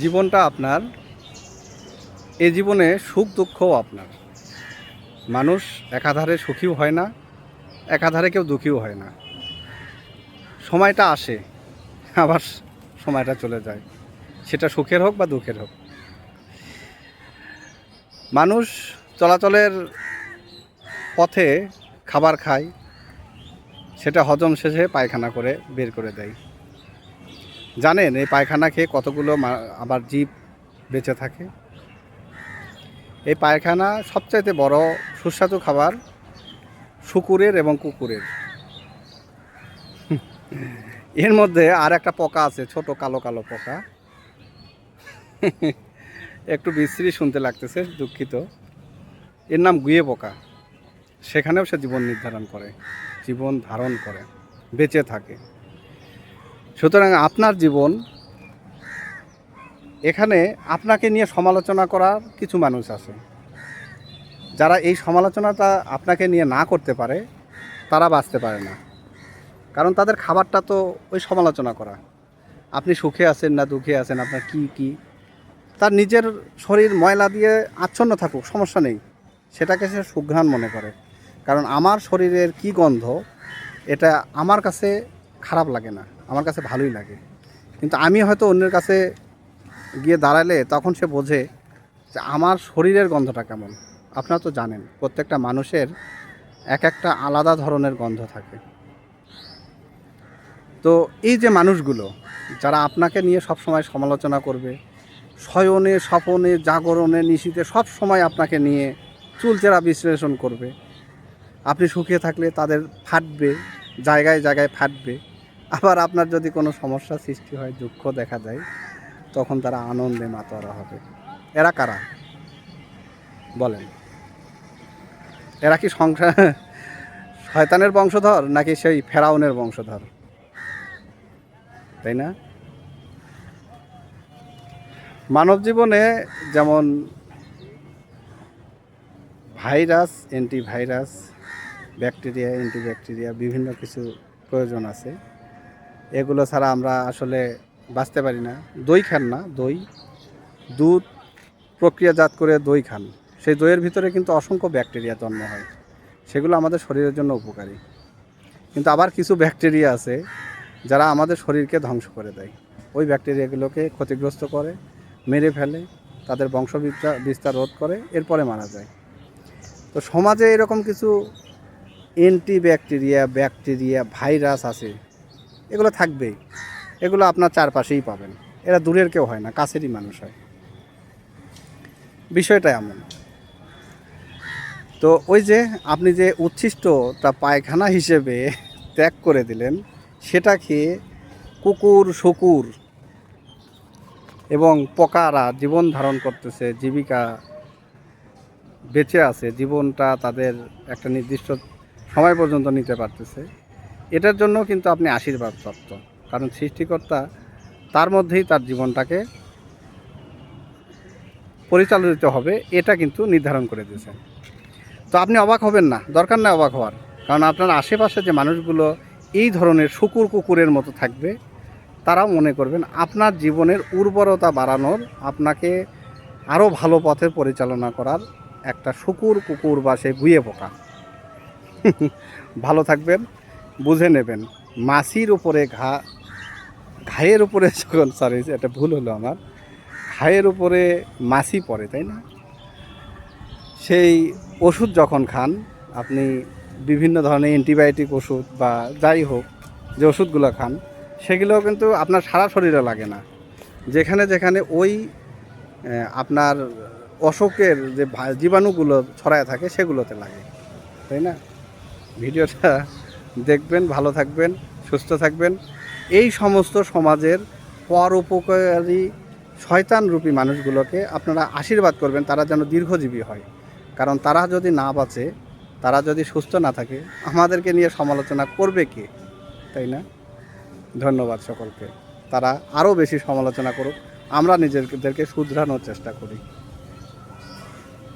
জীবনটা আপনার, এই জীবনে সুখ দুঃখও আপনার। মানুষ একাধারে সুখীও হয় না, একাধারে কেউ দুঃখীও হয় না। সময়টা আসে, আবার সময়টা চলে যায়, সেটা সুখের হোক বা দুঃখের হোক। মানুষ চলাচলের পথে খাবার খায়, সেটা হজম শেষে পায়খানা করে বের করে দেয়। জানেন এই পায়খানা খেয়ে কতগুলো আবার জীব বেঁচে থাকে? এই পায়খানা সবচাইতে বড় সুস্বাদু খাবার শূকরের এবং কুকুরের। এর মধ্যে আর একটা পোকা আছে, ছোট কালো কালো পোকা। একটু বিশ্রী শুনতে লাগতেছে, দুঃখিত। এর নাম গুয়ে পোকা। সেখানেও সে জীবন নির্ধারণ করে, জীবন ধারণ করে, বেঁচে থাকে। সুতরাং আপনার জীবন, এখানে আপনাকে নিয়ে সমালোচনা করার কিছু মানুষ আছে। যারা এই সমালোচনাটা আপনাকে নিয়ে না করতে পারে, তারা বাঁচতে পারে না। কারণ তাদের খাবারটা তো ওই সমালোচনা করা। আপনি সুখে আছেন না দুঃখে আছেন, আপনার কি তার নিজের শরীর ময়লা দিয়ে আচ্ছন্ন থাকুক, সমস্যা নেই, সেটাকে সে সুঘ্রাণ মনে করে। কারণ আমার শরীরের কি গন্ধ, এটা আমার কাছে খারাপ লাগে না, আমার কাছে ভালোই লাগে। কিন্তু আমি হয়তো অন্যের কাছে গিয়ে দাঁড়ালে তখন সে বোঝে যে আমার শরীরের গন্ধটা কেমন। আপনারা তো জানেন প্রত্যেকটা মানুষের এক একটা আলাদা ধরনের গন্ধ থাকে। তো এই যে মানুষগুলো যারা আপনাকে নিয়ে সব সময় সমালোচনা করবে, শয়নে স্বপনে জাগরণে নিশীথে সব সময় আপনাকে নিয়ে চুলচেরা বিশ্লেষণ করবে, আপনি সুখে থাকলে তাদের ফাটবে, জায়গায় জায়গায় ফাটবে। আবার আপনার যদি কোনো সমস্যা সৃষ্টি হয়, দুঃখ দেখা যায়, তখন তারা আনন্দে মাতোয়ারা হবে। এরা কারা বলেন? এরা কি শয়তানের বংশধর নাকি সেই ফেরাউনের বংশধর? তাই না? মানব জীবনে যেমন ভাইরাস, অ্যান্টিভাইরাস, ব্যাকটেরিয়া, অ্যান্টিব্যাকটেরিয়া বিভিন্ন কিছু প্রয়োজন আছে। এগুলো ছাড়া আমরা আসলে বাঁচতে পারি না। দই খান না, দুধ প্রক্রিয়াজাত করে দই খান, সেই দইয়ের ভিতরে কিন্তু অসংখ্য ব্যাকটেরিয়া জন্ম হয়, সেগুলো আমাদের শরীরের জন্য উপকারী। কিন্তু আবার কিছু ব্যাকটেরিয়া আছে যারা আমাদের শরীরকে ধ্বংস করে দেয়। ওই ব্যাকটেরিয়াগুলোকে ক্ষতিগ্রস্ত করে, মেরে ফেলে, তাদের বংশ বিস্তার রোধ করে, এরপরে মারা যায়। তো সমাজে এরকম কিছু ব্যাকটেরিয়া, ভাইরাস আছে, এগুলো থাকবেই। এগুলো আপনার চারপাশেই পাবেন। এরা দূরের কেউ হয় না, কাছেরই মানুষ হয়। বিষয়টা এমন। তো ওই যে আপনি যে উচ্ছিষ্টটা পায়খানা হিসেবে ত্যাগ করে দিলেন, সেটা খেয়ে কুকুর, শূকর এবং পোকারা জীবন ধারণ করতেছে, জীবিকা বেঁচে আছে, জীবনটা তাদের একটা নির্দিষ্ট সময় পর্যন্ত নিতে পারতেছে। এটার জন্য কিন্তু আপনি আশীর্বাদপ্রাপ্ত। কারণ সৃষ্টিকর্তা তার মধ্যেই তার জীবনটাকে পরিচালিত হবে, এটা কিন্তু নির্ধারণ করে দিয়েছেন। তো আপনি অবাক হবেন না, দরকার নেই অবাক হওয়ার। কারণ আপনার আশেপাশে যে মানুষগুলো এই ধরনের কুকুরের মতো থাকবে, তারাও মনে করবেন আপনার জীবনের উর্বরতা বাড়ানোর, আপনাকে আরও ভালো পথে পরিচালনা করার একটা কুকুর বা সে গুয়ে পোকা। ভালো থাকবেন, বুঝে নেবেন। মাছির উপরে ঘায়ের উপরে যখন, সরি এটা ভুল হলো আমার, ঘায়ের উপরে মাছি পড়ে, তাই না? সেই ওষুধ যখন খান আপনি, বিভিন্ন ধরনের অ্যান্টিবায়োটিক ওষুধ বা যাই হোক যে ওষুধগুলো খান, সেগুলোও কিন্তু আপনার সারা শরীরে লাগে না। যেখানে যেখানে ওই আপনার অসুখের যে জীবাণুগুলো ছড়ায় থাকে, সেগুলোতে লাগে, তাই না? ভিডিওটা দেখবেন, ভালো থাকবেন, সুস্থ থাকবেন। এই সমস্ত সমাজের পরোপকারী শয়তানরূপী মানুষগুলোকে আপনারা আশীর্বাদ করবেন, তারা যেন দীর্ঘজীবী হয়। কারণ তারা যদি না বাঁচে, তারা যদি সুস্থ না থাকে, আমাদেরকে নিয়ে সমালোচনা করবে কে, তাই না? ধন্যবাদ সকলকে। তারা আরও বেশি সমালোচনা করুক, আমরা নিজেদেরকে শুধরানোর চেষ্টা করি।